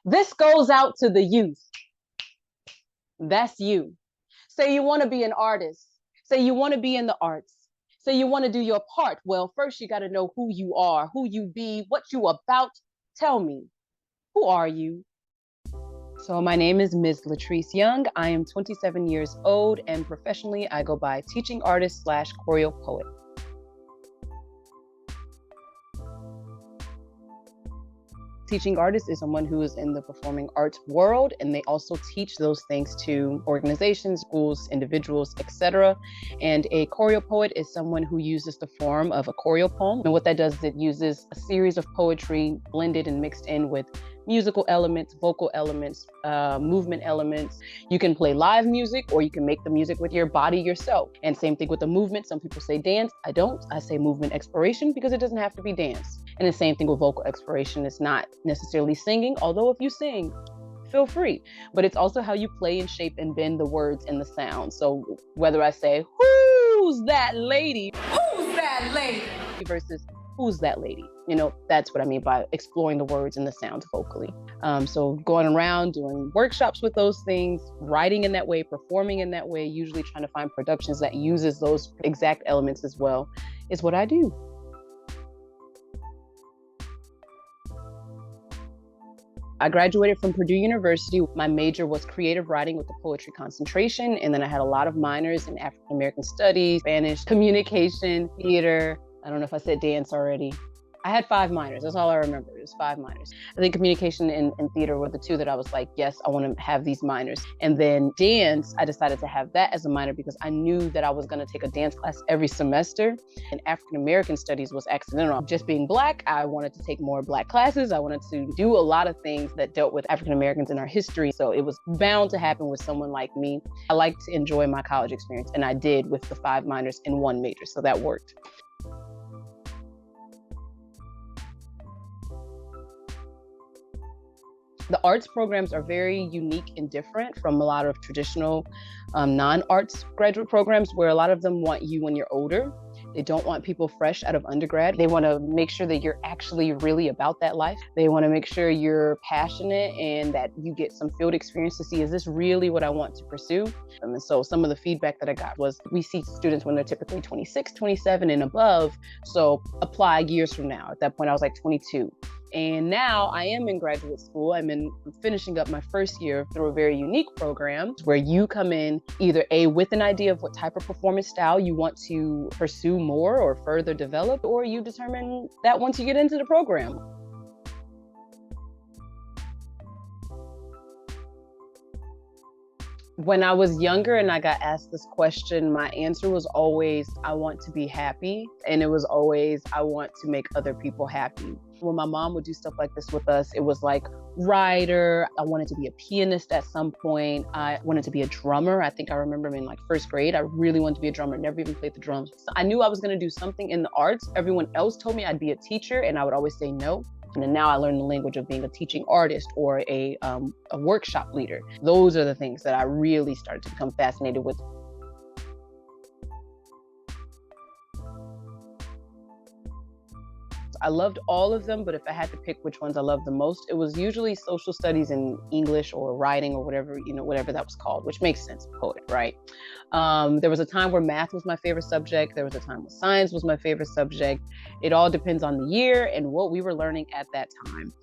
This goes out to the youth. That's you. Say you want to be an artist. Say you want to be in the arts. Say you want to do your part. Well, first you got to know who you are, who you be, what you about. Tell me, who are you? So my name is Ms. Latrice Young. I am 27 years old, and professionally I go by teaching artist / choreopoet. Teaching artist is someone who is in the performing arts world, and they also teach those things to organizations, schools, individuals, etc. And a choreopoet is someone who uses the form of a choreopoem. And what that does is it uses a series of poetry blended and mixed in with musical elements, vocal elements, movement elements. You can play live music, or you can make the music with your body yourself. And same thing with the movement. Some people say dance. I don't. I say movement exploration because it doesn't have to be dance. And the same thing with vocal exploration. It's not necessarily singing, although if you sing, feel free. But it's also how you play and shape and bend the words and the sound. So whether I say, who's that lady? Who's that lady? Versus who's that lady? You know, that's what I mean by exploring the words and the sounds vocally. So going around doing workshops with those things, writing in that way, performing in that way, usually trying to find productions that uses those exact elements as well, is what I do. I graduated from Purdue University. My major was creative writing with a poetry concentration. And then I had a lot of minors in African American studies, Spanish, communication, theater. I don't know if I said dance already. I had 5 minors. That's all I remember. It was 5 minors. I think communication and theater were the 2 that I was like, yes, I want to have these minors. And then dance, I decided to have that as a minor because I knew that I was going to take a dance class every semester. And African American studies was accidental. Just being Black, I wanted to take more Black classes. I wanted to do a lot of things that dealt with African Americans in our history. So it was bound to happen with someone like me. I like to enjoy my college experience, and I did with the 5 minors in 1 major. So that worked. The arts programs are very unique and different from a lot of traditional non-arts graduate programs, where a lot of them want you when you're older. They don't want people fresh out of undergrad. They want to make sure that you're actually really about that life. They want to make sure you're passionate and that you get some field experience to see, is this really what I want to pursue? And so some of the feedback that I got was, we see students when they're typically 26, 27 and above. So apply years from now. At that point, I was like 22. And now I am in graduate school. I'm finishing up my first year through a very unique program where you come in either with an idea of what type of performance style you want to pursue more or further develop, or you determine that once you get into the program. When I was younger and I got asked this question, my answer was always, I want to be happy. And it was always, I want to make other people happy. When my mom would do stuff like this with us, it was like writer. I wanted to be a pianist at some point. I wanted to be a drummer. I think I remember in like 1st grade, I really wanted to be a drummer, never even played the drums. So I knew I was going to do something in the arts. Everyone else told me I'd be a teacher, and I would always say no. And then now I learned the language of being a teaching artist or a workshop leader. Those are the things that I really started to become fascinated with. I loved all of them, but if I had to pick which ones I loved the most, it was usually social studies and English or writing or whatever, whatever that was called, which makes sense, poet, right? There was a time where math was my favorite subject. There was a time where science was my favorite subject. It all depends on the year and what we were learning at that time.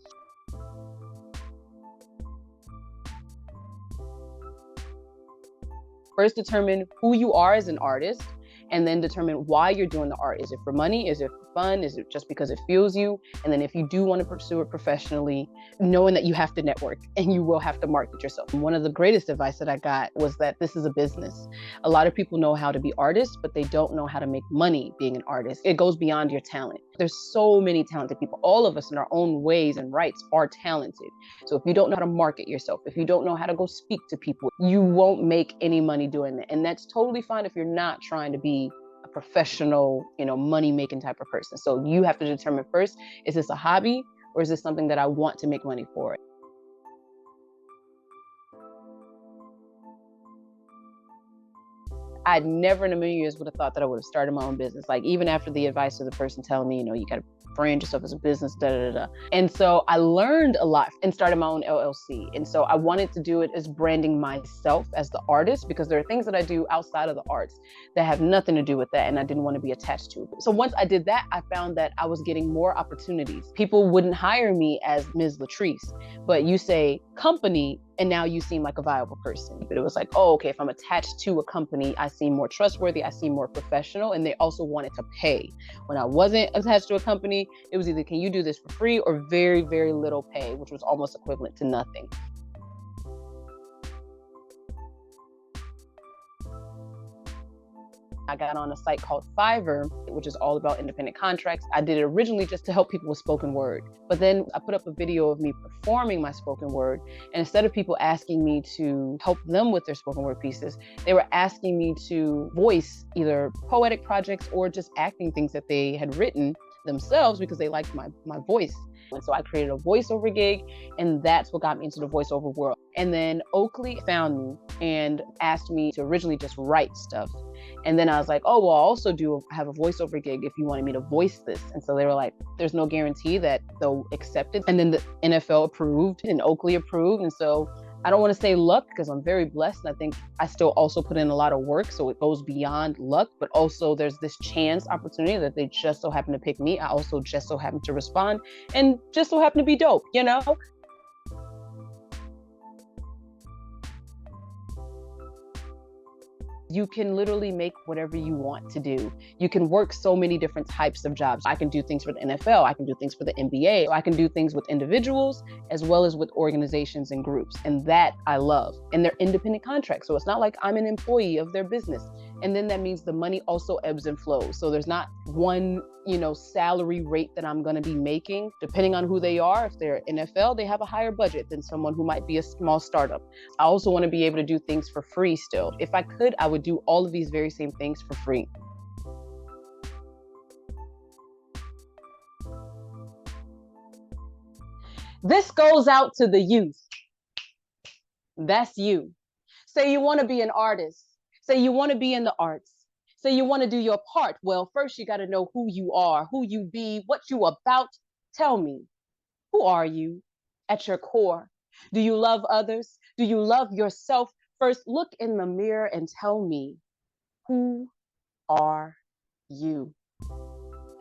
First, determine who you are as an artist, and then determine why you're doing the art. Is it for money? Is it for fun? Is it just because it fuels you? And then if you do want to pursue it professionally, knowing that you have to network and you will have to market yourself. One of the greatest advice that I got was that this is a business. A lot of people know how to be artists, but they don't know how to make money being an artist. It goes beyond your talent. There's so many talented people. All of us in our own ways and rights are talented. So if you don't know how to market yourself, if you don't know how to go speak to people, you won't make any money doing that. And that's totally fine if you're not trying to be a professional, money-making type of person. So you have to determine first, is this a hobby or is this something that I want to make money for? I'd never in a million years would have thought that I would have started my own business. Like even after the advice of the person telling me, you got to brand yourself as a business, da da da. And so I learned a lot and started my own LLC. And so I wanted to do it as branding myself as the artist, because there are things that I do outside of the arts that have nothing to do with that, and I didn't want to be attached to it. So once I did that, I found that I was getting more opportunities. People wouldn't hire me as Ms. Latrice, but you say company, and now you seem like a viable person. But it was like, oh, okay, if I'm attached to a company, I seem more trustworthy, I seem more professional, and they also wanted to pay. When I wasn't attached to a company, it was either, can you do this for free, or very, very little pay, which was almost equivalent to nothing. I got on a site called Fiverr, which is all about independent contracts. I did it originally just to help people with spoken word. But then I put up a video of me performing my spoken word. And instead of people asking me to help them with their spoken word pieces, they were asking me to voice either poetic projects or just acting things that they had written themselves because they liked my voice. And so I created a voiceover gig, and that's what got me into the voiceover world. And then Oakley found me and asked me to originally just write stuff. And then I was like, oh, well, I also have a voiceover gig if you wanted me to voice this. And so they were like, there's no guarantee that they'll accept it. And then the NFL approved and Oakley approved. And so I don't want to say luck, because I'm very blessed. And I think I still also put in a lot of work. So it goes beyond luck, but also there's this chance opportunity that they just so happen to pick me. I also just so happen to respond and just so happen to be dope, you know? You can literally make whatever you want to do. You can work so many different types of jobs. I can do things for the NFL. I can do things for the NBA. I can do things with individuals as well as with organizations and groups. And that I love. And they're independent contracts. So it's not like I'm an employee of their business. And then that means the money also ebbs and flows. So there's not one, salary rate that I'm going to be making. Depending on who they are, if they're NFL, they have a higher budget than someone who might be a small startup. I also want to be able to do things for free still. If I could, I would do all of these very same things for free. This goes out to the youth. That's you. Say you want to be an artist. Say you want to be in the arts. Say you want to do your part. Well, first you got to know who you are, who you be, what you about. Tell me, who are you at your core? Do you love others? Do you love yourself? First, look in the mirror and tell me, who are you?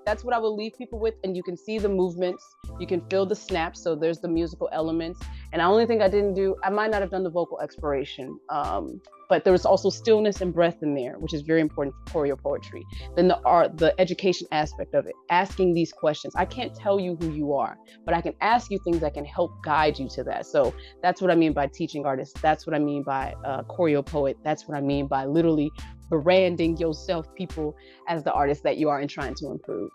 That's what I will leave people with. And you can see the movements, you can feel the snaps. So there's the musical elements. And the only thing I didn't do, I might not have done the vocal expiration, but there was also stillness and breath in there, which is very important for choreo poetry. Then the art, the education aspect of it, asking these questions. I can't tell you who you are, but I can ask you things that can help guide you to that. So that's what I mean by teaching artists. That's what I mean by Choreopoet. That's what I mean by literally branding yourself, people, as the artist that you are and trying to improve.